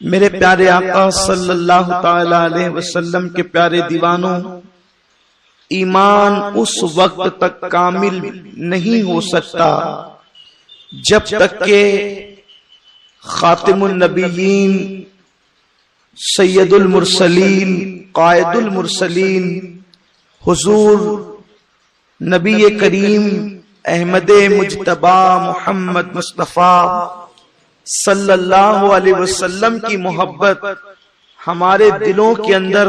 میرے پیارے آقا صلی اللہ تعالی علیہ وسلم کے پیارے دیوانوں، ایمان اس وقت تک کامل نہیں ہو سکتا جب تک کہ خاتم النبیین، سید المرسلین، قائد المرسلین حضور نبی کریم احمد مجتبی محمد مصطفیٰ صلی اللہ علیہ وسلم کی محبت ہمارے دلوں کے اندر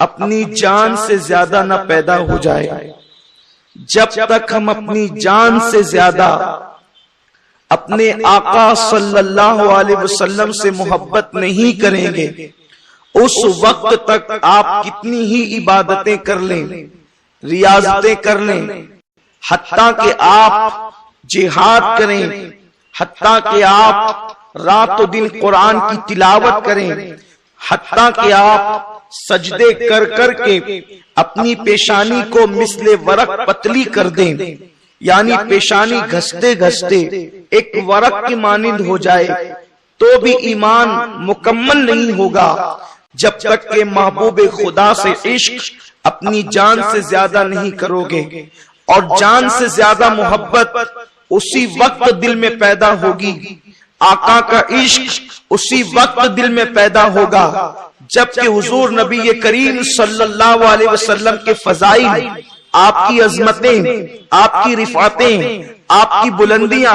اپنی جان سے زیادہ نہ پیدا ہو جائے۔ جب تک ہم اپنی جان سے زیادہ اپنے آقا صلی اللہ علیہ وسلم سے محبت نہیں کریں گے، اس وقت تک آپ کتنی ہی عبادتیں کر لیں، ریاضتیں کر لیں، حتیٰ کہ آپ جہاد کریں، حتیٰ کہ آپ رات و دن قرآن کی تلاوت کریں، حتیٰ کہ آپ سجدے کر کر کے اپنی پیشانی کو مثل ورق پتلی کر دیں، یعنی پیشانی گھستے گھستے ایک ورق کی مانند ہو جائے، تو بھی ایمان مکمل نہیں ہوگا جب تک کہ محبوب خدا سے عشق اپنی جان سے زیادہ نہیں کرو گے۔ اور جان سے زیادہ محبت اسی وقت دل میں پیدا ہوگی، آقا کا عشق اسی وقت دل میں پیدا ہوگا جبکہ حضور نبی کریم صلی اللہ علیہ وسلم کے فضائل، آپ کی عظمتیں، آپ کی رفعتیں، آپ کی بلندیاں،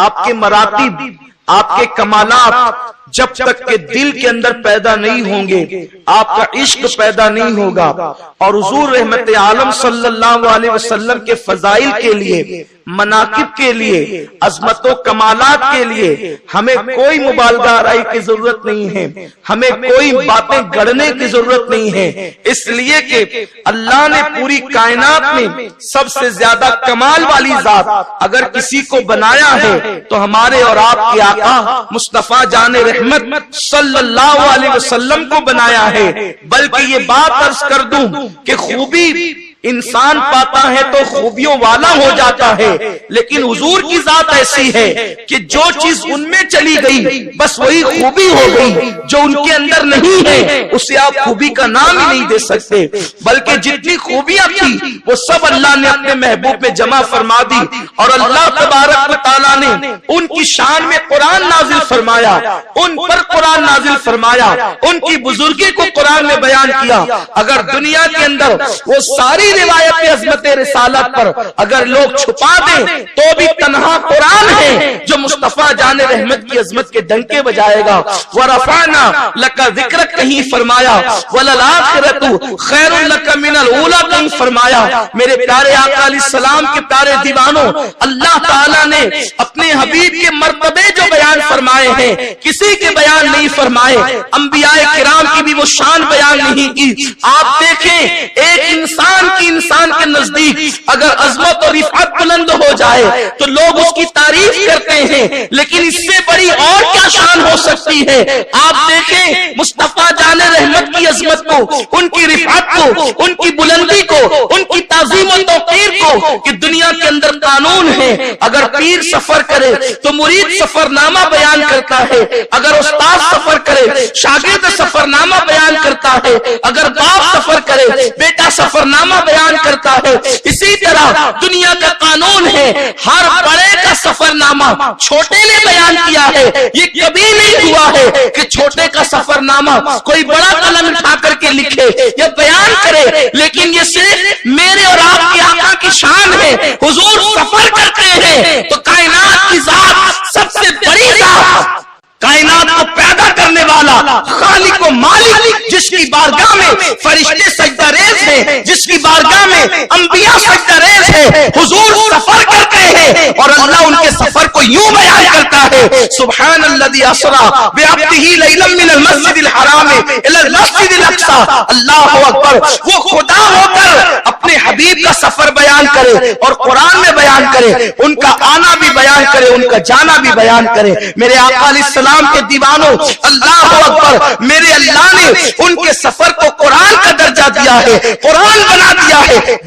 آپ کے مراتب، آپ کے کمالات جب تک کہ دل کے اندر پیدا نہیں ہوں گے، آپ کا عشق پیدا نہیں ہوگا۔ اور حضور رحمت عالم صلی اللہ علیہ وسلم کے فضائل کے لیے، مناقب کے لیے، عظمت و کمالات کے لیے ہمیں کوئی مبالغہ آرائی کی ضرورت نہیں ہے، ہمیں کوئی باتیں گڑنے کی ضرورت نہیں ہے، اس لیے کہ اللہ نے پوری کائنات میں سب سے زیادہ کمال والی ذات اگر کسی کو بنایا ہے تو ہمارے اور آپ کے آقا مصطفیٰ جان رحمت صلی اللہ علیہ وسلم کو بنایا ہے۔ بلکہ یہ بات عرض کر دوں کہ خوبی انسان پاتا ہے تو خوبیوں والا ہو جاتا ہے، لیکن حضور کی ذات ایسی ہے کہ جو چیز ان میں چلی گئی بس وہی خوبی ہو گئی، جو ان کے اندر نہیں ہے اسے آپ خوبی کا نام ہی نہیں دے سکتے، بلکہ جتنی خوبیاں تھی وہ سب اللہ نے اپنے محبوب میں جمع فرما دی۔ اور اللہ تبارک و تعالیٰ نے ان کی شان میں قرآن نازل فرمایا، ان پر قرآن نازل فرمایا، ان کی بزرگی کو قرآن میں بیان کیا۔ اگر دنیا کے اندر وہ ساری روایت عظمت رسالت پر اگر لوگ چھپا دیں تو بھی تنہا قرآن ہے جو مصطفیٰ جان رحمت کی عظمت کے ڈنکے بجائے گا۔ وَرَفَعْنَا لَكَ ذِكْرَكَ کہیں فرمایا، وَلَلْآخِرَةُ خَيْرٌ لَكَ مِنَ الْأُولَىٰ کہیں فرمایا۔ میرے پیارے آقا علیہ السلام کے پیارے دیوانوں، اللہ تعالیٰ نے اپنے حبیب کے مرتبے جو بیان فرمائے ہیں کسی کے بیان نہیں فرمائے، انبیاء کرام کی بھی وہ شان بیان نہیں کی۔ آپ دیکھیں ایک انسان کے نزدیک اگر عظمت اور رفعت بلند ہو جائے تو لوگ اس کی تعریف کرتے ہیں، لیکن اس سے بڑی اور کیا شان ہو سکتی ہے؟ آپ دیکھیں مصطفیٰ جان رحمت کی عظمت کو، ان کی رفعت کو، ان کی بلندی کو، ان کی تعظیم و توقیر کو، کہ دنیا کے اندر قانون ہے اگر پیر سفر کرے تو مرید سفر نامہ بیان کرتا ہے، اگر استاد سفر کرے شاگرد سفر نامہ بیان کرتا ہے، اگر باپ سفر کرے بیٹا سفر نامہ بیان کرتا ہے۔ اسی طرح دنیا کا قانون ہے ہر بڑے کا سفر نامہ چھوٹے نے بیان کیا ہے۔ یہ کبھی نہیں ہوا ہے کہ چھوٹے کا سفر نامہ کوئی بڑا قلم اٹھا کر کے لکھے یا بیان کرے، لیکن یہ صرف میرے اور آپ کے آقا کی شان ہے۔ حضور سفر کرتے ہیں تو کائنات کی ذات، سب سے بڑی ذات، کائنات کو پیدا کرنے والا، خالق و مالک، جس کی بارگاہ میں فرشتے سجدہ ریز ہیں، جس کی بارگاہ میں انبیاء سجدہ ریز ہیں، حضور سفر کرتے ہیں اور اللہ ان کے سفر کو یوں بیان کرتا ہے، سبحان الذی اسریٰ بعبدہ لیلا من المسجد الحرام الی المسجد الاقصی۔ اللہ اکبر، وہ خدا ہو کر اپنے حبیب کا سفر بیان کرے اور قرآن میں بیان کرے، ان کا آنا بھی بیان کرے، ان کا جانا بھی بیان کرے۔ میرے آقا علیہ السلام کے دیوانوں، اللہ اکبر، میرے اللہ نے ان کے سفر کو قرآن کا درجہ دیا ہے، قرآن بنا دیا ہے،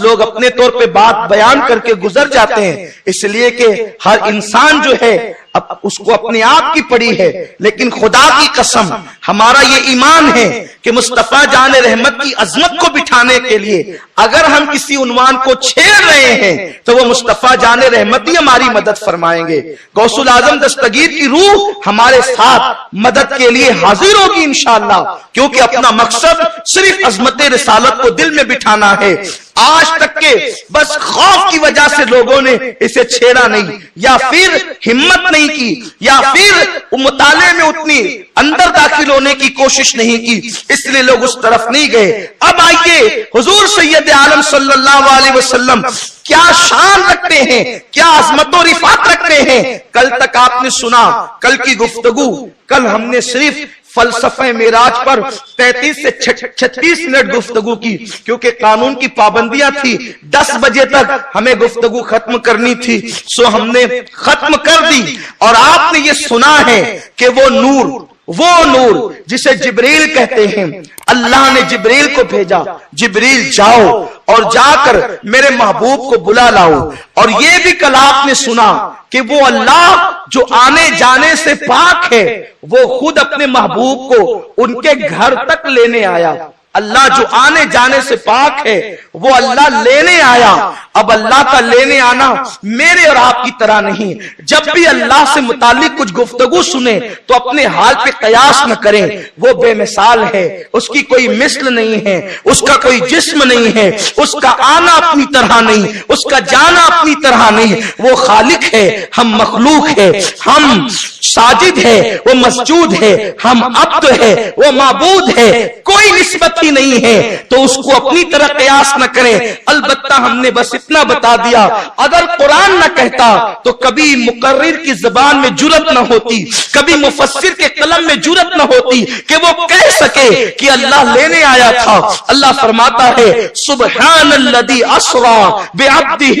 لوگ اپنے طور پہ بات بیان کر کے گزر جاتے ہیں، اس لیے کہ ہر انسان جو ہے اب اس کو اپنے آپ کی پڑی ہے، لیکن خدا کی قسم ہمارا یہ ایمان ہے کہ مصطفیٰ جان رحمت کی عظمت کو بٹھانے کے لیے اگر ہم کسی عنوان کو چھیڑ رہے ہیں تو وہ مصطفیٰ جان رحمت ہی ہماری مدد فرمائیں گے۔ غوث العظم دستگیر کی روح ہمارے ساتھ مدد کے لیے حاضر ہوگی انشاءاللہ، کیونکہ اپنا مقصد صرف عظمت رسالت کو دل میں بٹھانا ہے۔ آج تک کے بس خوف کی وجہ سے لوگوں نے اسے چھیڑا نہیں، یا پھر ہمت نہیں کی، یا پھر مطالعے میں اتنی اندر داخل ہونے کی کوشش نہیں کی، اس لیے لوگ اس طرف نہیں گئے۔ اب آئیے حضور سید عالم صلی اللہ علیہ وسلم کیا شان رکھتے ہیں، کیا عظمت و رفعت رکھتے ہیں۔ کل تک آپ نے سنا، کل کی گفتگو، کل ہم نے صرف فلسفہ معراج پر 33 سے 36 منٹ گفتگو کی، کیونکہ قانون کی پابندیاں تھی، 10 بجے تک ہمیں گفتگو ختم کرنی تھی، سو ہم نے ختم کر دی۔ اور آپ نے یہ سنا ہے کہ وہ نور جسے جبریل کہتے ہیں، اللہ نے جبریل کو بھیجا، جبریل جاؤ اور جا کر میرے محبوب کو بلا لاؤ۔ اور یہ بھی کل آپ نے سنا کہ وہ اللہ جو آنے جانے سے پاک ہے، وہ خود اپنے محبوب کو ان کے گھر تک لینے آیا۔ اللہ جو آنے جانے سے پاک ہے وہ اللہ لینے آیا۔ اب اللہ کا لینے آنا میرے اور آپ کی طرح نہیں۔ جب بھی اللہ سے متعلق کچھ گفتگو سنیں تو اپنے حال پہ قیاس نہ کریں، وہ بے مثال ہے، اس کی کوئی مثل نہیں ہے، اس کا کوئی جسم نہیں ہے، اس کا آنا اپنی طرح نہیں، اس کا جانا اپنی طرح نہیں۔ وہ خالق ہے، ہم مخلوق ہے، ہم ساجد ہے، وہ مسجود ہے، ہم عبد ہے، وہ معبود ہے، کوئی نسبت ہی نہیں ہے، تو اس کو اپنی طرح قیاس نہ کریں۔ البتہ ہم نے بس اتنا بتا دیا، اگر قرآن نہ کہتا تو کبھی مقرر کی زبان میں جرأت نہ ہوتی، کبھی مفسر کے قلم میں جرأت نہ ہوتی کہ وہ کہہ سکے کہ اللہ لینے آیا تھا۔ اللہ فرماتا ہے سبحان الذی اسری بعبدہ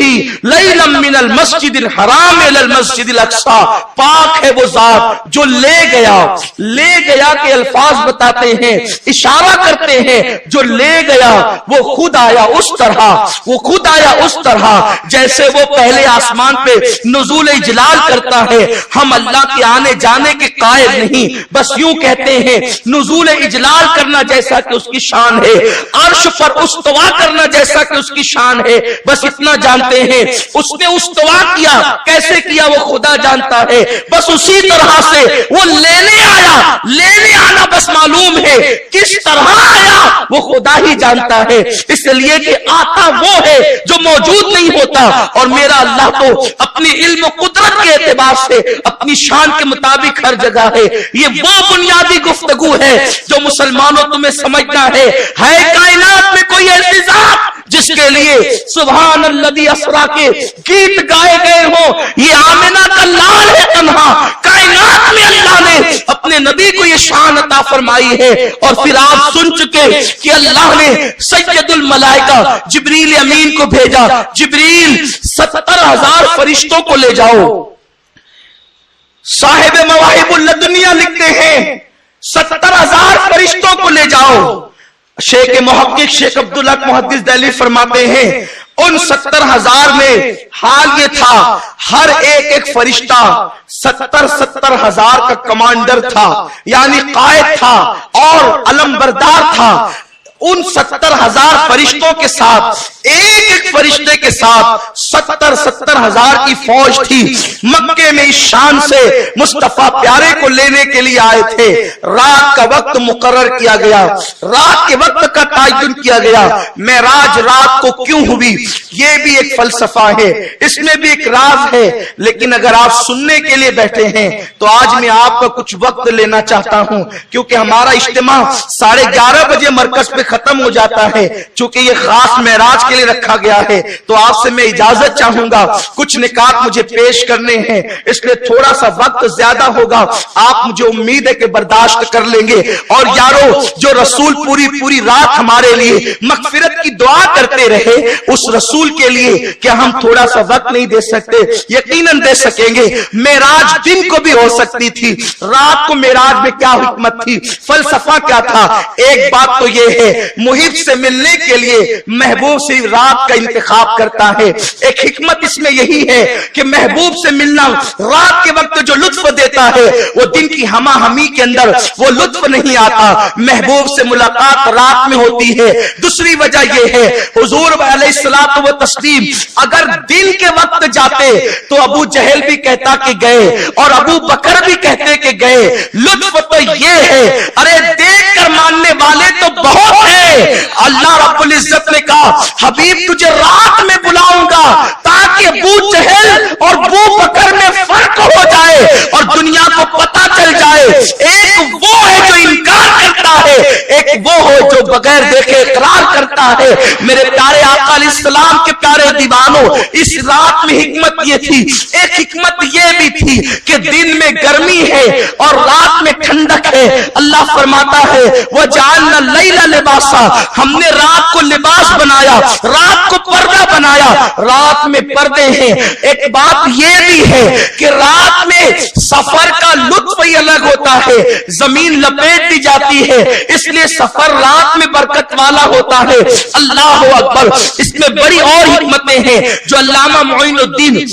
لیلا من المسجد الحرام الی المسجد الاقصی، پاک ہے وہ ذات جو لے گیا کے الفاظ بتاتے ہیں، اشارہ کرتے ہیں، جو لے گیا وہ خود آیا اس طرح جیسے وہ پہلے آسمان پہ نزول اجلال کرتا ہے۔ ہم اللہ کے آنے جانے کے قائل نہیں، بس یوں کہتے ہیں نزول اجلال کرنا جیسا کہ اس کی شان ہے، عرش پر استوا کرنا جیسا کہ اس کی شان ہے، بس اتنا جانتے ہیں۔ اس نے استوا کیا، کیسے کیا وہ خدا جانتا ہے، بس اسی طرح سے وہ لینے آنا بس معلوم ہے، کس طرح آیا وہ خدا ہی جانتا ہے، اس لیے کہ آتا وہ ہے جو موجود نہیں ہوتا، اور میرا اللہ تو اپنی علم و قدرت کے اعتبار سے اپنی شان کے مطابق ہر جگہ ہے۔ یہ وہ بنیادی گفتگو ہے جو مسلمانوں تمہیں سمجھنا ہے کائنات میں کوئی ایسی ذات جس کے لیے سبحان الذی اسری کے گیت گائے گئے ہوں، یہ آمنہ کا لال ہے تنہا، کائنات میں اللہ نے اپنے نبی کو یہ شان عطا فرمائی ہے۔ اور پھر آپ سن چکے کہ اللہ نے سید الملائکہ جبریل امین کو بھیجا، جبریل 70,000 فرشتوں کو لے جاؤ۔ صاحب مواہب اللدنیہ لکھتے ہیں 70,000 فرشتوں کو لے جاؤ۔ شیخ محقق شیخ عبدالحق محدث دہلوی فرماتے ہیں ان 70,000 میں حال یہ تھا ہر ایک فرشتہ 70,000 کا کمانڈر تھا، یعنی قائد تھا اور علمبردار تھا۔ ان 70,000 فرشتوں کے ساتھ ایک فرشتے کے ساتھ 70,000 کی فوج تھی۔ مکے میں اس شان سے مصطفیٰ پیارے کو لینے کے لیے آئے تھے۔ رات کا وقت مقرر کیا گیا، رات کے وقت کا تعین کیا گیا۔ معراج رات کو کیوں ہوئی یہ بھی ایک فلسفہ ہے، اس میں بھی ایک راز ہے، لیکن اگر آپ سننے کے لیے بیٹھے ہیں تو آج میں آپ کا کچھ وقت لینا چاہتا ہوں، کیونکہ ہمارا اجتماع 11:30 بجے مرکز پہ ختم ہو جاتا ہے۔ چونکہ یہ خاص معراج کے لیے رکھا گیا ہے تو آپ سے میں اجازت چاہوں گا، کچھ نکات مجھے پیش کرنے کرنے ہیں، اس لیے تھوڑا سا وقت زیادہ ہوگا، آپ مجھے امید ہے کہ برداشت کر لیں گے۔ اور یارو، جو رسول پوری رات ہمارے لیے مغفرت کی دعا کرتے رہے، اس رسول کے لیے کہ ہم تھوڑا سا وقت نہیں دے سکتے؟ یقیناً دے سکیں گے۔ معراج دن کو بھی ہو سکتی تھی، رات کو معراج میں کیا حکمت تھی، فلسفہ کیا تھا؟ ایک بات تو یہ ہے، محب سے ملنے کے لیے محبوب سے رات کا انتخاب کرتا ہے۔ ایک حکمت اس میں یہی ہے کہ محبوب سے ملنا رات کے وقت جو لطف دیتا ہے وہ دن کی ہما ہمی کے اندر وہ لطف نہیں آتا۔ محبوب سے ملاقات رات میں ہوتی ہے۔ دوسری وجہ یہ ہے، حضور علیہ الصلوۃ والتسلیم اگر دن کے وقت جاتے تو ابو جہل بھی کہتا کہ گئے اور ابو بکر بھی کہتے کہ گئے۔ لطف تو یہ ہے، ارے دیکھ کر ماننے والے تو بہت ہیں۔ اللہ رب العزت نے کہا حبیب تجھے رات میں بلاؤں گا تاکہ ابو جہل اور ابو بکر میں فرق ہو جائے اور دنیا کو پتہ چل جائے، ایک وہ ہے جو انکار کرتا ہے، ایک وہ ہو جو بغیر دیکھے اقرار کرتا ہے۔ میرے پیارے آقا علیہ السلام کے پیارے دیوانوں، اس رات میں حکمت یہ تھی، ایک حکمت یہ بھی تھی کہ دن میں گرمی ہے اور رات میں ٹھنڈک ہے۔ اللہ فرماتا ہے وَجَعَلْنَا اللَّيْلَ لِبَاسًا، ہم نے رات کو لباس بنایا، رات کو پردہ بنایا۔ رات میں پردے ہیں۔ ایک بات یہ بھی ہے کہ رات میں سفر کا لطف ہی الگ ہوتا ہے، زمین لپیٹ دی جاتی ہے، اس لیے سفر رات میں برکت والا ہوتا ہے۔ اللہ اکبر۔ اس میں بڑی اور حکمتیں ہیں جو علامہ معین الدین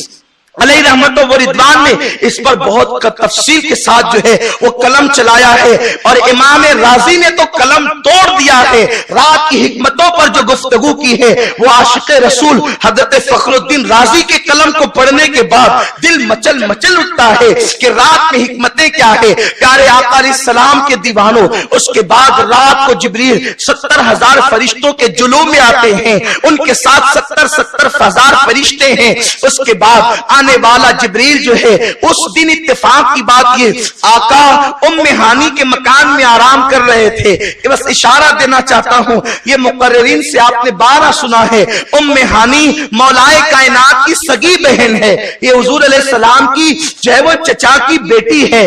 علیہ رحمت و رضوان نے اس پر بہت تفصیل کے ساتھ جو ہے وہ قلم چلایا ہے، اور امام رازی نے تو قلم توڑ دیا ہے۔ رات کی حکمتوں پر جو گفتگو کی ہے وہ عاشق رسول حضرت فخر الدین رازی کے قلم کو پڑھنے کے بعد دل مچل اٹھتا ہے کہ رات میں حکمتیں کیا ہے۔ پیارے آقا علیہ السلام کے دیوانوں، اس کے بعد رات کو جبریل 70,000 فرشتوں کے جلوہ میں آتے ہیں، ان کے ساتھ 70,000 فرشتے ہیں۔ اس کے بعد آنے والا جبریل جو ہے، اس دن اتفاق کی بات یہ آقا ام ہانی کے مکان میں آرام کر رہے تھے۔ بس اشارہ دینا چاہتا ہوں، یہ مقررین سے آپ نے 12 سنا ہے۔ ام ہانی مولائے کائنات کی سگی بہن ہے، یہ حضور علیہ السلام کی جو ہے وہ چچا کی بیٹی ہے،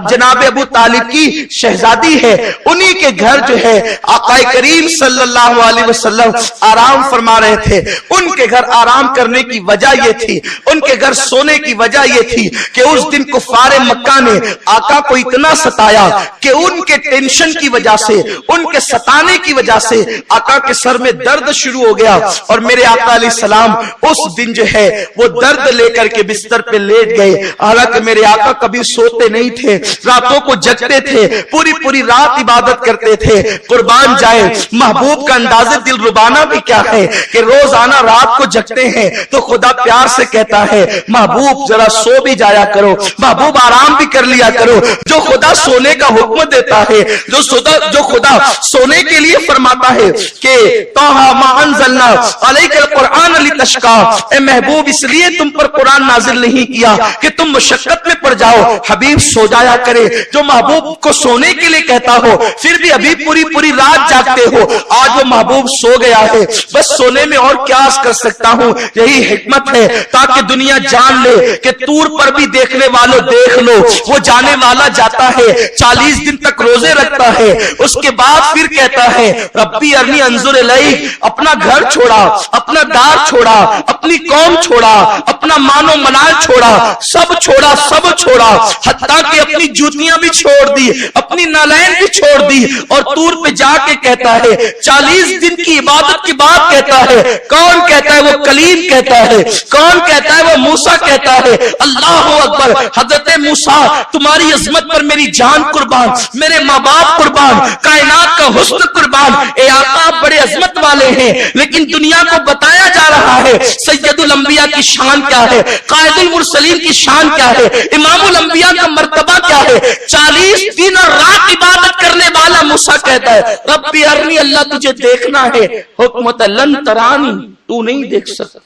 جناب ابو طالب کی شہزادی ہے۔ انہی کے گھر جو ہے آقا کریم صلی اللہ علیہ وسلم آرام فرما رہے تھے۔ ان کے گھر آرام کرنے کی وجہ یہ تھی، ان کے گھر سونے کی وجہ یہ تھی کہ اس دن کفار مکہ نے آقا کو اتنا ستایا کہ ان کے ٹینشن کی وجہ سے، ان کے ستانے کی وجہ سے آقا کے سر میں درد شروع ہو گیا، اور میرے آقا علیہ السلام اس دن جو ہے وہ درد لے کر کے بستر پہ لیٹ گئے۔ حالانکہ میرے آقا کبھی سوتے نہیں تھے، راتوں کو جگتے تھے، پوری رات عبادت کرتے تھے۔ قربان جائے، محبوب کا انداز دل ربانہ بھی کیا ہے کہ روزانہ رات کو جگتے ہیں تو خدا پیار سے کہتا ہے محبوب ذرا سو بھی جایا کرو، محبوب آرام بھی کر لیا کرو۔ جو خدا سونے کا حکم دیتا ہے، جو خدا سونے کے لیے فرماتا ہے کہ طٰہٰ مَا أَنزَلْنَا عَلَيْكَ الْقُرْآنَ لِتَشْقَىٰ، اے محبوب اس لیے تم پر قرآن نازل نہیں کیا کہ تم مشقت میں پڑ جاؤ، حبیب سو جایا کرے۔ جو محبوب کو سونے کے لیے کہتا ہو پھر بھی ابھی پوری رات جاگتے ہو، آج وہ محبوب سو گیا ہے، بس سونے میں اور کیا کر سکتا ہوں، یہی حکمت ہے تاکہ دنیا جان لے کہ طور پر بھی دیکھنے والوں دیکھ لو، وہ جانے والا جاتا ہے، 40 دن تک روزے رکھتا ہے، اس کے بعد پھر کہتا ہے ربی ارنی انظر الیک، اپنا گھر چھوڑا، اپنا دار چھوڑا، اپنی قوم چھوڑا، اپنا مان و منال چھوڑا، سب چھوڑا، حتیٰ کہ اپنی جوتیاں بھی چھوڑ دی، اپنی نالین بھی چھوڑ دی، اور طور پہ جا کے کہتا ہے 40 دن کی عبادت کے بعد کہتا ہے، کون کہتا ہے؟ وہ کلیم کہتا ہے، کون کہتا ہے؟ وہ موسیٰ کہتا ہے۔ اللہ اکبر، حضرت موسیٰ تمہاری عظمت پر میری جان قربان، میرے ماں باپ قربان، کائنات کا حسن قربان، اے آقا آپ بڑے عظمت والے ہیں، لیکن دنیا کو بتایا جا رہا ہے سید الانبیاء کی شان کیا ہے، قائد المرسلین کی شان کیا ہے، امام الانبیاء کا مرتبہ کیا ہے۔ 40 دن اور رات عبادت کرنے والا موسیٰ کہتا ہے ربی ارنی، اللہ تجھے دیکھنا ہے، حکمت لن ترانی، تو نہیں دیکھ سکتا۔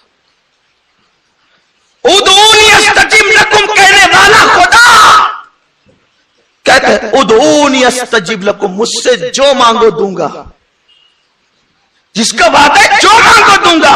ادعونی استجب لکم، کہنے والا خدا کہتا ہے ادعونی استجب لکم، مجھ سے جو مانگو دوں گا، جس کا وعدہ ہے جو مانگو دوں گا۔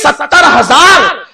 70,000।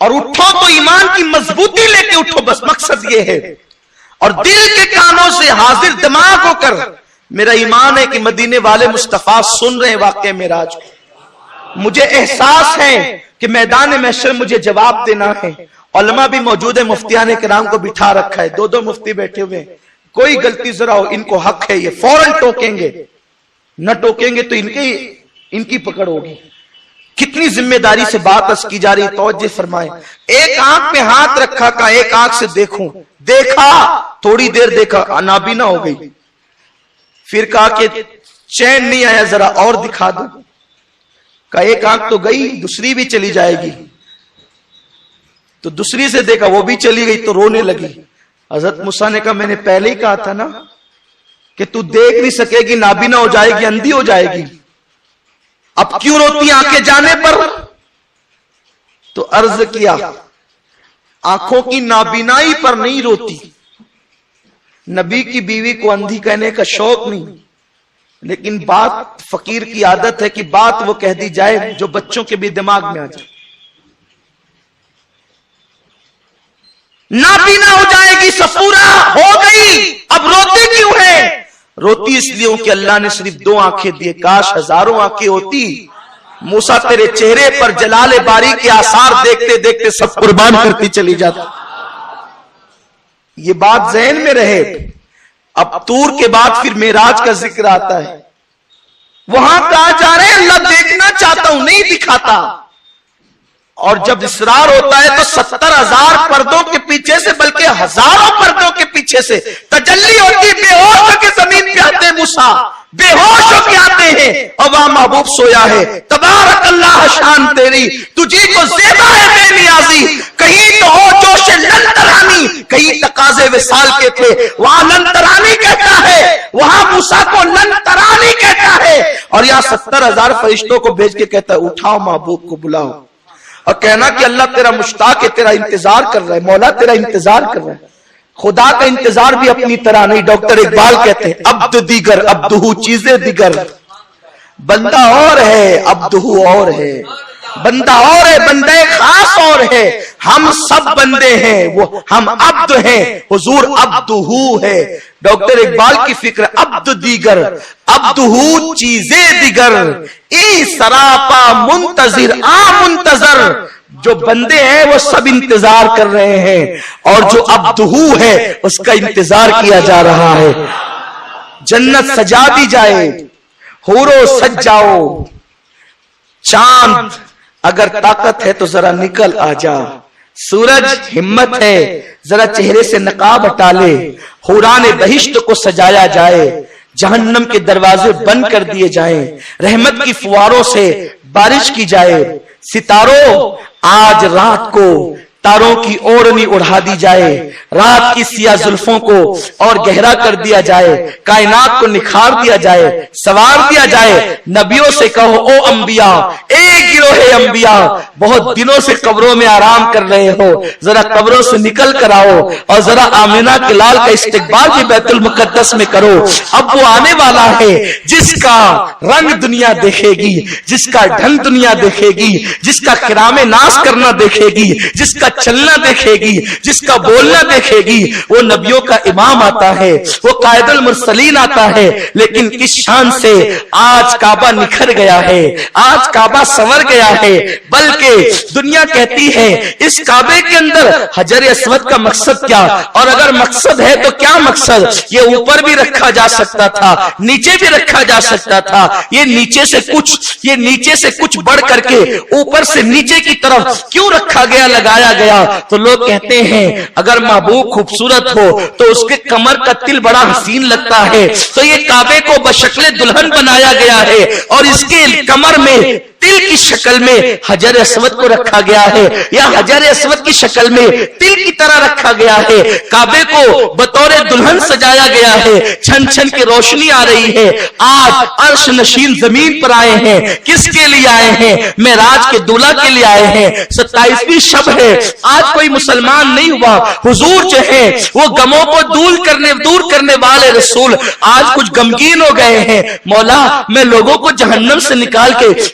اور اٹھو تو ایمان کی مضبوطی لے کے اٹھو، بس مقصد یہ ہے. اور دل کے کانوں سے حاضر دماغ ہو کر میرا ایمان ہے کہ مدینے والے مصطفیٰ سن رہے ہیں واقعہ معراج کو. مجھے احساس ہے کہ میدان محشر مجھے جواب دینا ہے. علماء بھی موجود ہے، مفتیان کرام کو بٹھا رکھا ہے، 2 مفتی بیٹھے ہوئے ہیں. کوئی غلطی ذرا ہو، ان کو حق ہے، یہ فوراً ٹوکیں گے، نہ ٹوکیں گے تو ان کی پکڑ ہوگی. کتنی ذمہ داری سے بات اس کی جا رہی، توجہ فرمائیں. ایک آنکھ پہ ہاتھ رکھا، کہا ایک آنکھ سے دیکھوں. دیکھا، تھوڑی دیر دیکھا، نابینا ہو گئی. پھر کہا کہ چین نہیں آیا، ذرا اور دکھا دو. کہا ایک آنکھ تو گئی، دوسری بھی چلی جائے گی. تو دوسری سے دیکھا، وہ بھی چلی گئی تو رونے لگی. حضرت موسیٰ نے کہا میں نے پہلے ہی کہا تھا نا کہ تو دیکھ نہیں سکے گی، نابینا ہو جائے گی، اندھی ہو جائے گی. اب کیوں روتی آنکھیں جانے پر؟ تو عرض کیا آنکھوں کی نابینائی پر نہیں روتی. نبی کی بیوی کو اندھی کہنے کا شوق نہیں، لیکن بات فقیر کی عادت ہے کہ بات وہ کہہ دی جائے جو بچوں کے بھی دماغ میں آ جائے. نابینا ہو جائے گی، سفورا ہو گئی، اب روتی کیوں ہے؟ روتی اس لیے کہ اللہ نے صرف 2 آنکھیں دیے، کاش ہزاروں آنکھیں ہوتی. موسیٰ تیرے چہرے پر جلال باری کے آثار دیکھتے دیکھتے سب قربان کرتی چلی جاتی. یہ بات ذہن میں رہے. اب طور کے بعد پھر معراج کا ذکر آتا ہے. وہاں کہا جا رہے اللہ دیکھنا چاہتا ہوں، نہیں دکھاتا. اور جب اسرار ہوتا ہے تو 70,000 پردوں کے پیچھے سے، بلکہ ہزاروں پردوں کے پیچھے سے تجلی ہوتی. بے ہوش ہو کے زمین پہ آتے موسیٰ، بے ہوش ہو کے آتے ہیں، اور وہاں محبوب سویا ہے. تبارک اللہ شان تیری، تجھی کو زیبا ہے بے نیازی. کہیں تو ہو جوش لنترانی، کہیں تقاضے وصال کے تھے. وہاں لنترانی کہتا ہے، وہاں موسیٰ کو لنترانی کہتا ہے. اور یہاں 70,000 فرشتوں کو بھیج کے کہتا ہے اٹھاؤ محبوب کو بلاؤ. اور کہنا کہ اللہ تیرا مشتاق ہے، تیرا انتظار کر رہا ہے، مولا تیرا انتظار کر رہا ہے. خدا کا انتظار بھی اپنی طرح نہیں. ڈاکٹر اقبال کہتے ہیں عبد دیگر عبدہو چیزیں دیگر، بندہ اور ہے عبدہو اور ہے. بندہ اور ہے، بندہ خاص اور ہے. ہم سب بندے ہیں، وہ ہم عبد ہیں، حضور عبدہو ہے. ڈاکٹر اقبال کی فکر عبد دیگر عبدہو چیزیں دیگر، ای سراپا منتظر آ منتظر. جو بندے ہیں وہ سب انتظار کر رہے ہیں، اور جو عبدہو ہے اس کا انتظار کیا جا رہا ہے. جنت سجا دی جائے، حورو سج جاؤ. چاند اگر طاقت ہے تو ذرا نکل آ جا. سورج ہمت ہے ذرا چہرے سے نقاب ہٹا لے. حوران بہشت کو سجایا جائے، جہنم کے دروازے بند کر دیے جائیں، رحمت کی فواروں سے بارش کی جائے. ستاروں آج رات کو تاروں کی اوڑھنی اڑھا دی جائے، رات کی سیاہ زلفوں کو اور گہرا کر دیا جائے، کائنات کو نکھار دیا جائے، سوار دیا جائے. نبیوں سے کہو او انبیاء، اے گروہ انبیاء، بہت دنوں سے قبروں میں آرام کر رہے ہو، ذرا قبروں سے نکل کر آؤ اور ذرا آمنہ کے لال کا استقبال بھی بیت المقدس میں کرو. اب وہ آنے والا ہے جس کا رنگ دنیا دیکھے گی، جس کا ڈھنگ دنیا دیکھے گی، جس کا کرام ناز کرنا دیکھے گی، جس کا چلنا دیکھے گی، جس کا بولنا دیکھے گی. وہ نبیوں کا امام آتا ہے، وہ قائد المرسلین آتا ہے. لیکن کس شان سے آج کعبہ نکھر گیا ہے، آج کعبہ سنور گیا ہے. بلکہ دنیا کہتی ہے اس کعبے کے اندر حجر اسود کا مقصد کیا؟ اور اگر مقصد ہے تو کیا مقصد؟ یہ اوپر بھی رکھا جا سکتا تھا، نیچے بھی رکھا جا سکتا تھا. یہ نیچے سے کچھ بڑھ کر کے اوپر سے نیچے کی طرف کیوں رکھا گیا، لگایا گیا؟ تو لوگ کہتے ہیں اگر محبوب خوبصورت ہو تو اس کے کمر کا تل بڑا حسین لگتا ہے، تو یہ کعبے کو بشکل دلہن بنایا گیا ہے اور اس کے کمر میں تل کی شکل میں حجر اسود کو رکھا گیا ہے، یا حجر اسود کی شکل میں تل کی طرح رکھا گیا ہے. کعبے کو بطور دلہن سجایا گیا ہے، چھن چھن کی روشنی آ رہی ہے. آج عرش نشین زمین پر آئے ہیں، کس کے لیے آئے ہیں؟ معراج کے دولہا کے لیے آئے ہیں. 27ویں شب ہے، آج کوئی مسلمان نہیں ہوا. حضور جو ہے وہ غموں کو دور کرنے والے رسول آج کچھ غمگین ہو گئے ہیں. مولا میں لوگوں کو جہنم سے نکال کے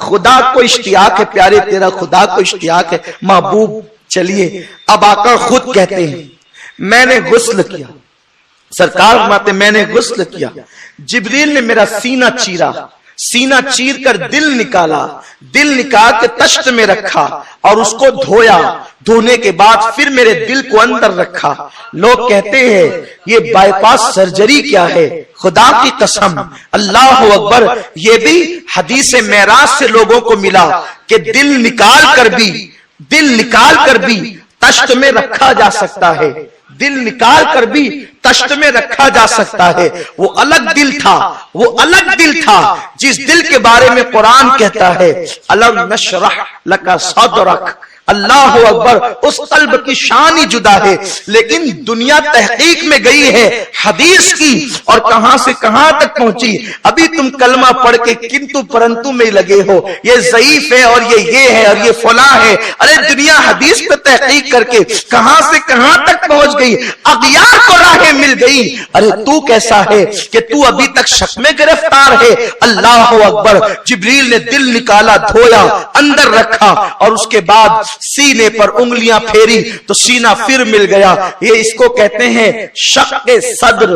خدا کو اشتیاق ہے پیارے، تیرا خدا کو اشتیاق ہے محبوب۔ چلیے اب آقا خود کہتے ہیں میں نے غسل کیا، سرکار فرماتے میں نے غسل کیا، جبریل نے میرا سینہ چیرا، سینہ چیر کر دل نکالا، دل نکال کے تشت میں رکھا اور اس کو دھویا، دھونے کے بعد پھر میرے دل کو اندر رکھا۔ لوگ کہتے ہیں یہ بائی پاس سرجری کیا ہے؟ خدا کی قسم اللہ اکبر، یہ بھی حدیث معراج سے لوگوں کو ملا کہ دل نکال کر بھی تشت میں رکھا جا سکتا ہے، دل نکال کر بھی تشت میں رکھا جا سکتا ہے۔ وہ الگ دل تھا جس دل کے بارے میں قرآن کہتا ہے الم نشرح لک صدرک۔ اللہ اکبر، اس قلب کی شان ہی جدا ہے، لیکن دنیا تحقیق میں گئی ہے حدیث کی اور کہاں سے کہاں تک پہنچی۔ ابھی تم کلمہ پڑھ کے کنتو پرنتو میں لگے ہو، یہ ضعیف ہے اور یہ ہے اور یہ فلاں ہے۔ ارے دنیا حدیث پہ تحقیق کر کے کہاں سے کہاں تک پہنچ گئی، اغیار کو راہیں مل گئی۔ ارے تو کیسا ہے کہ تو ابھی تک شک میں گرفتار ہے۔ اللہ اکبر، جبریل نے دل نکالا، دھویا، اندر رکھا اور اس کے بعد سینے پر انگلیاں پھیری تو سینہ پھر مل گیا۔ یہ اس کو کہتے ہیں شق صدر،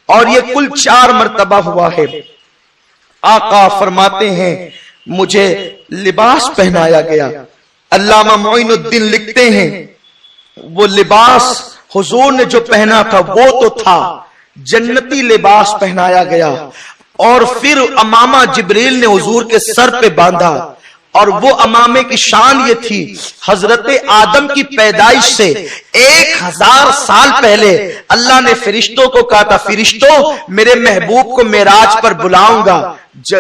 اور یہ کل 4 مرتبہ ہوا ہے۔ آقا فرماتے ہیں مجھے لباس پہنایا گیا۔ علامہ معین الدین لکھتے ہیں وہ لباس حضور نے جو پہنا تھا وہ تو تھا جنتی لباس پہنایا گیا، اور پھر امامہ جبریل نے حضور کے سر پہ باندھا، اور وہ امامے کی شان یہ تھی حضرت آدم کی پیدائش سے 1000 سال پہلے اللہ نے فرشتوں کو کہا تھا فرشتوں میرے محبوب کو معراج پر بلاؤں گا،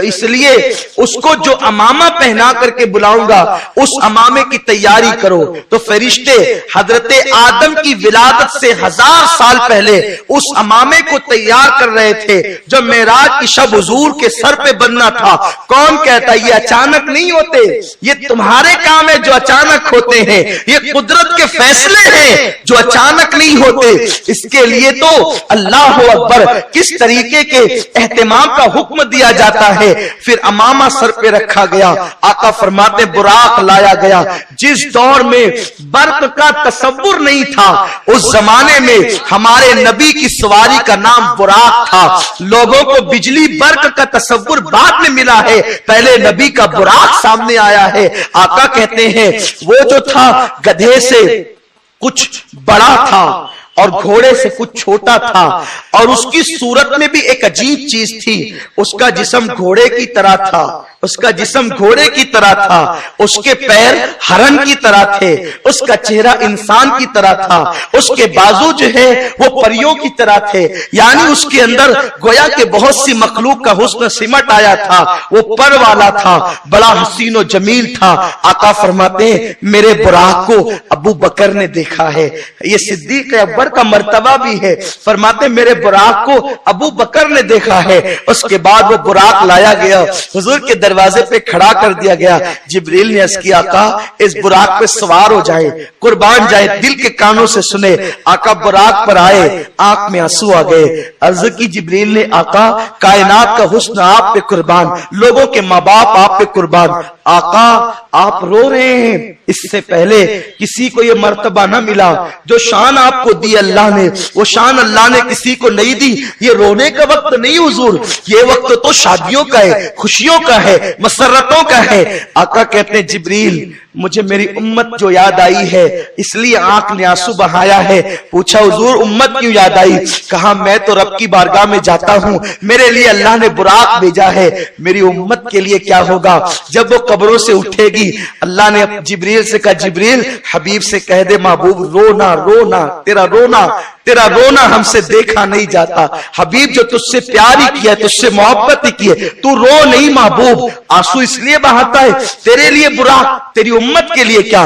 اس لیے اس کو جو امامہ پہنا کر کے بلاؤں گا اس امامے کی تیاری کرو۔ تو فرشتے حضرت آدم کی ولادت سے 1000 سال پہلے اس امامے کو تیار کر رہے تھے جو معراج کی شب حضور کے سر پہ بننا تھا۔ کون کہتا یہ اچانک نہیں ہوتے، یہ تمہارے کام ہے جو اچانک ہوتے ہیں، یہ قدرت کے فیصلے ہیں جو اچانک نہیں ہوتے۔ اس کے لیے تو اللہ اکبر کس طریقے کے اہتمام کا حکم دیا جاتا ہے۔ پھر امامہ سر پہ رکھا گیا، آقا فرماتے براق لایا گیا۔ جس دور میں برق کا تصور نہیں تھا اس زمانے میں ہمارے نبی کی سواری کا نام براق تھا۔ لوگوں کو بجلی برق کا تصور بعد میں ملا ہے، پہلے نبی کا براق سامنے آیا ہے۔ آقا کہتے ہیں وہ جو تھا گدھے سے کچھ بڑا تھا اور گھوڑے سے کچھ چھوٹا تھا، اور اس کی صورت میں بھی ایک عجیب چیز تھی، اس کا جسم گھوڑے کی طرح تھا، اس کا جسم گھوڑے کی طرح تھا، اس کے پیر ہرن کی طرح تھے، اس کا چہرہ انسان کی طرح تھا، اس کے بازو جو ہے وہ پریوں کی طرح تھے، یعنی اس کے اندر گویا کہ بہت سی مخلوق کا حسن سمٹ آیا تھا، وہ پر والا تھا، بڑا حسین و جمیل تھا۔ آقا فرماتے ہیں میرے براق کو ابو بکر نے دیکھا ہے، یہ صدیق اکبر کا مرتبہ بھی ہے۔ فرماتے میرے براق کو ابو بکر نے دیکھا ہے۔ اس کے بعد وہ براق لایا گیا، حضور کے دروازے پہ کھڑا کر دیا گیا۔ جبریل نے عرض کیا آقا اس براق پہ سوار ہو جائے، قربان جائے، دل کے کانوں سے سنے۔ آقا براق پر آئے، آنکھ میں آنسو آ گئے۔ عرض کی جبریل نے آقا کائنات کا حسن آپ پہ قربان، لوگوں کے ماں باپ آپ پہ قربان۔ آقا آپ رو رہے ہیں، اس سے پہلے کسی کو یہ مرتبہ نہ ملا جو شان آپ کو دی اللہ نے، وہ شان اللہ نے کسی کو نہیں دی۔ یہ رونے کا وقت نہیں حضور، یہ وقت تو شادیوں کا ہے، خوشیوں کا ہے، مسرتوں کا ہے۔ آقا کہتے ہیں جبریل مجھے میری امت جو یاد آئی ہے اس لیے آنکھ نے آنسو بہایا ہے۔ پوچھا حضور امت کیوں یاد آئی؟ کہا میں تو رب کی بارگاہ میں جاتا ہوں، میرے لیے اللہ نے براق بھیجا ہے، میری امت کے لیے کیا ہوگا جب وہ قبروں سے اٹھے گی؟ اللہ نے جبریل سے کہا جبریل حبیب سے کہہ دے محبوب رونا رونا، تیرا رونا ہم سے دیکھا نہیں جاتا۔ حبیب جو تجھ سے پیار ہی کیا ہے، تجھ سے محبت ہی کی ہے، تو رو نہیں محبوب، آنسو اس لیے بہاتا ہے، تیرے لیے براق، تیری امت کے لیے کیا؟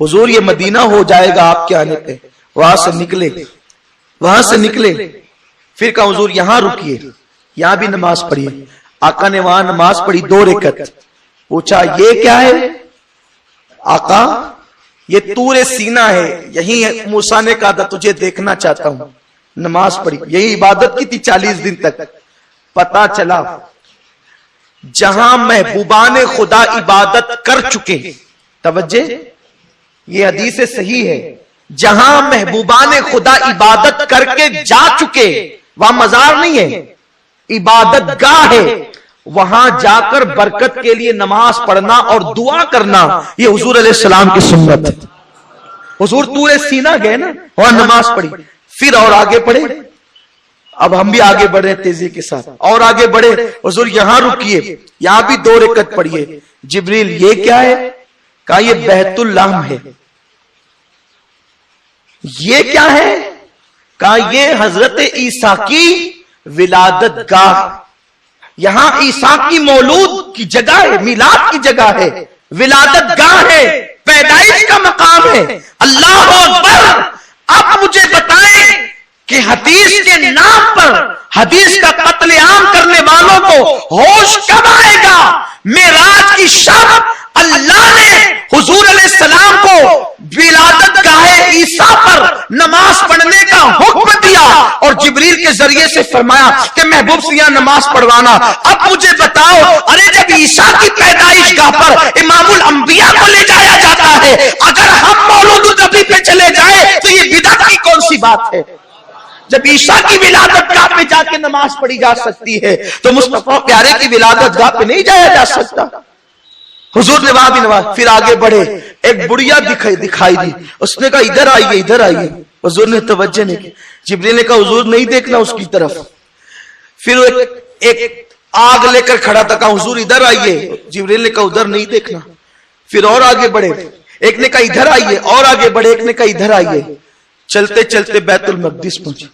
حضور یہ مدینہ ہو جائے گا آپ کے آنے پہ. وہاں سے نکلے پھر کہا حضور یہاں رکیے, یہاں بھی نماز پڑھیے. آقا نے وہاں نماز پڑھی 2 رکعت. پوچھا یہ کیا ہے آقا؟ یہ طور سینا ہے, یہی موسیٰ نے کہا تھا تجھے دیکھنا چاہتا ہوں. نماز پڑھی, یہی عبادت کی تھی 40 دن تک. پتا چلا جہاں محبوبان خدا عبادت کر چکے, توجہ یہ حدیث صحیح ہے, جہاں محبوبان خدا عبادت کر کے جا چکے, وہاں مزار نہیں ہے, عبادت گاہ ہے, وہاں جا کر برکت کے لیے نماز پڑھنا اور دعا کرنا یہ حضور علیہ السلام کی سنت ہے. حضور طور سینا گئے نا, وہاں نماز پڑھی, پھر اور آگے پڑھے. اب ہم بھی آگے بڑھ رہے تیزی کے ساتھ, اور آگے بڑھے. حضور یہاں رکیے, یہاں بھی 2 رکعت پڑھیے. جبریل یہ کیا ہے؟ کہا یہ بیت اللہ ہے. یہ کیا ہے؟ کہا یہ حضرت عیسیٰ کی ولادت گاہ, یہاں عیسیٰ کی مولود کی جگہ ہے, میلاد کی جگہ ہے, ولادت گاہ ہے, پیدائش کا مقام ہے. اللہ اکبر. اب مجھے بتائیں کہ حدیث کے نام پر حدیث کا قتل عام کرنے والوں کو ہوش کب آئے گا؟ معراج کی شب اللہ نے حضور علیہ السلام کو ولادت گاہ عیسیٰ پر نماز پڑھنے کا حکم دیا اور جبریل کے ذریعے سے فرمایا کہ محبوب سے یہاں نماز پڑھوانا. اب مجھے بتاؤ, ارے جب عیسیٰ کی پیدائش گاہ پر امام الانبیاء کو لے جایا جاتا ہے, اگر ہم مولود النبی پہ چلے جائیں تو یہ بدعت کی کون سی بات ہے؟ جب عیسیٰ کی ولادت گاہ پہ جا کے نماز پڑھی جا سکتی ہے تو مصطفیٰ پیارے کی ولادت گاہ پہ نہیں جایا جا سکتا؟ حضور نے وہاں بھی نماز. پھر آگے بڑھے, ایک بڑھیا دکھائی دی, اس نے کہا ادھر آئیے ادھر آئیے. حضور نے توجہ نہیں کی. جبریل نے کہا حضور نہیں دیکھنا اس کی طرف. پھر ایک آگ لے کر کھڑا تھا, کہا حضور ادھر آئیے. جبریل نے کہا ادھر نہیں دیکھنا. پھر اور آگے بڑھے, ایک نے کہا ادھر آئیے, اور آگے بڑھے, ایک نے کہا ادھر آئیے. چلتے چلتے بیت المقدس پہنچے.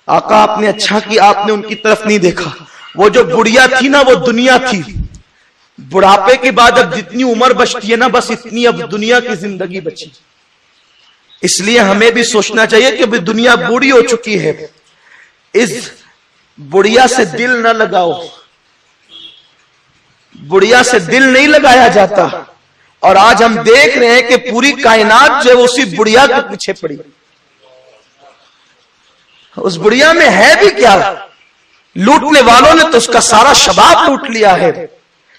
آقا آپ نے اچھا کی, آپ نے ان کی طرف نہیں دیکھا. وہ جو بڑھیا تھی نا وہ دنیا تھی. بڑھاپے کے بعد اب جتنی عمر بچتی ہے نا بس اتنی اب دنیا کی زندگی بچی. اس لیے ہمیں بھی سوچنا چاہیے کہ اب دنیا بوڑھی ہو چکی ہے, اس بڑھیا سے دل نہ لگاؤ. بڑھیا سے دل نہیں لگایا جاتا. اور آج ہم دیکھ رہے ہیں کہ پوری کائنات جو ہے اسی بڑھیا کے پیچھے پڑی. اس بڑھیا میں ہے بھی کیا؟ لوٹنے والوں نے تو اس کا سارا شباب لوٹ لیا ہے.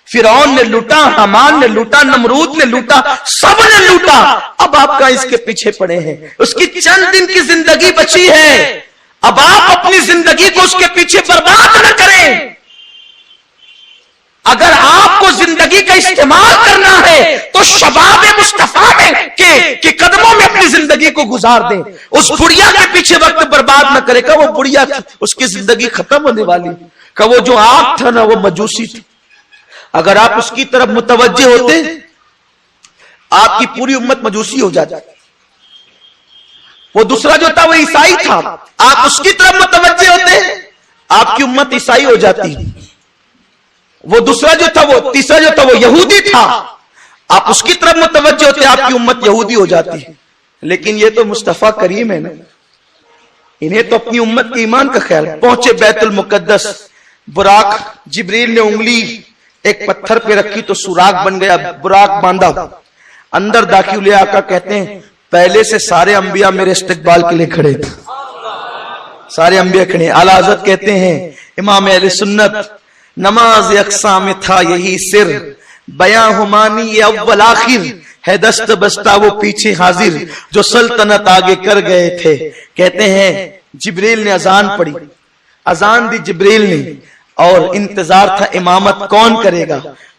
فرعون نے لوٹا, حامان نے لوٹا, نمرود نے لوٹا, سب نے لوٹا. اب آپ کا اس کے پیچھے پڑے ہیں. اس کی چند دن کی زندگی بچی ہے. اب آپ اپنی زندگی کو اس کے پیچھے برباد نہ کریں. اگر آپ کو زندگی کا استعمال کرنا ہے تو شباب مصطفیٰ کے قدموں میں اپنی زندگی کو گزار دیں. اس بڑھیا کے پیچھے وقت برباد نہ کرے. کہ وہ بڑھیا اس کی زندگی ختم ہونے والی, کہ وہ جو آگ تھا نا وہ مجوسی تھی. اگر آپ اس کی طرف متوجہ ہوتے آپ کی پوری امت مجوسی ہو جاتی. وہ دوسرا جو تھا وہ عیسائی تھا, آپ اس کی طرف متوجہ ہوتے آپ کی امت عیسائی ہو جاتی. وہ دوسرا جو تھا, وہ تیسرا جو تھا وہ یہودی تھا, آپ اس کی طرف متوجہ ہوتے آپ کی امت یہودی ہو جاتی. لیکن یہ تو مصطفیٰ کریم ہے نا, انہیں تو اپنی امت کے ایمان کا خیال. پہنچے بیت المقدس, براق, جبریل نے انگلی ایک پتھر پہ رکھی تو سوراخ بن گیا, براق باندھا, اندر داخل ہوئے. آقا کہتے ہیں پہلے سے سارے انبیاء میرے استقبال کے لیے کھڑے تھے, سارے انبیاء کھڑے. اعلی حضرت کہتے ہیں امام اہل سنت, نماز اقصا میں تھا یہی سر, بیاں ہمانی یہ اول آخر ہے, دست بستہ وہ پیچھے حاضر, جو سلطنت آگے کر گئے تھے. کہتے ہیں جبریل نے اذان پڑھی, اذان دی جبریل نے, اور انتظار تھا امامت کون کرے گا.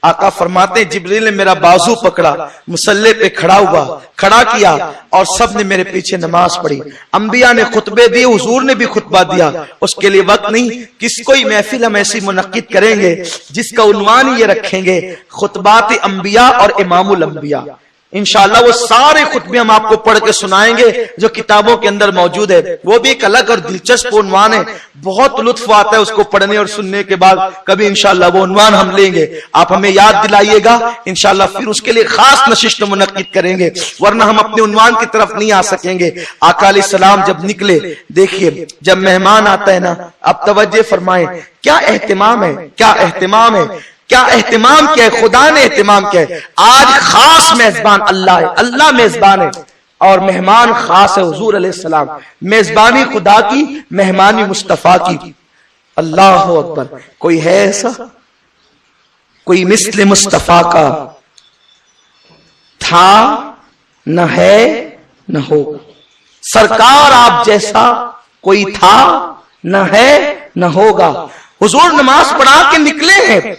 آقا فرماتے جبریل نے میرا بازو پکڑا, مصلی پہ کھڑا ہوا, کھڑا کیا, اور سب نے میرے پیچھے نماز پڑھی. انبیاء نے خطبے دیے, حضور نے بھی خطبہ دیا. اس کے لیے وقت نہیں, کس کوئی محفل ہم ایسی منعقد کریں گے جس کا عنوان یہ رکھیں گے خطبات انبیاء اور امام الانبیاء. انشاءاللہ وہ سارے خطبے ہم آپ کو پڑھ کے سنائیں گے جو کتابوں کے اندر موجود ہے. وہ بھی ایک الگ اور دلچسپ عنوان ہے, بہت لطف آتا ہے اس کو پڑھنے اور سننے کے بعد. کبھی انشاءاللہ وہ عنوان ہم لیں گے, آپ ہمیں یاد دلائیے گا انشاءاللہ, پھر اس کے لیے خاص نشست منعقد کریں گے, ورنہ ہم اپنے عنوان کی طرف نہیں آ سکیں گے. آقا علیہ السلام جب نکلے, دیکھیے جب مہمان آتا ہے نا, اب توجہ فرمائیں, کیا اہتمام ہے, کیا اہتمام ہے, کیا اہتمام کیا ہے, خدا نے اہتمام کیا ہے. آج خاص میزبان اللہ ہے, اللہ میزبان ہے اور مہمان خاص ہے حضور علیہ السلام. میزبانی خدا کی, مہمانی مصطفیٰ کی. اللہ اکبر. کوئی ہے ایسا, کوئی مثل مصطفیٰ کا تھا نہ ہے نہ ہوگا. سرکار آپ جیسا کوئی تھا نہ ہے نہ ہوگا. حضور نماز پڑھا کے نکلے ہیں,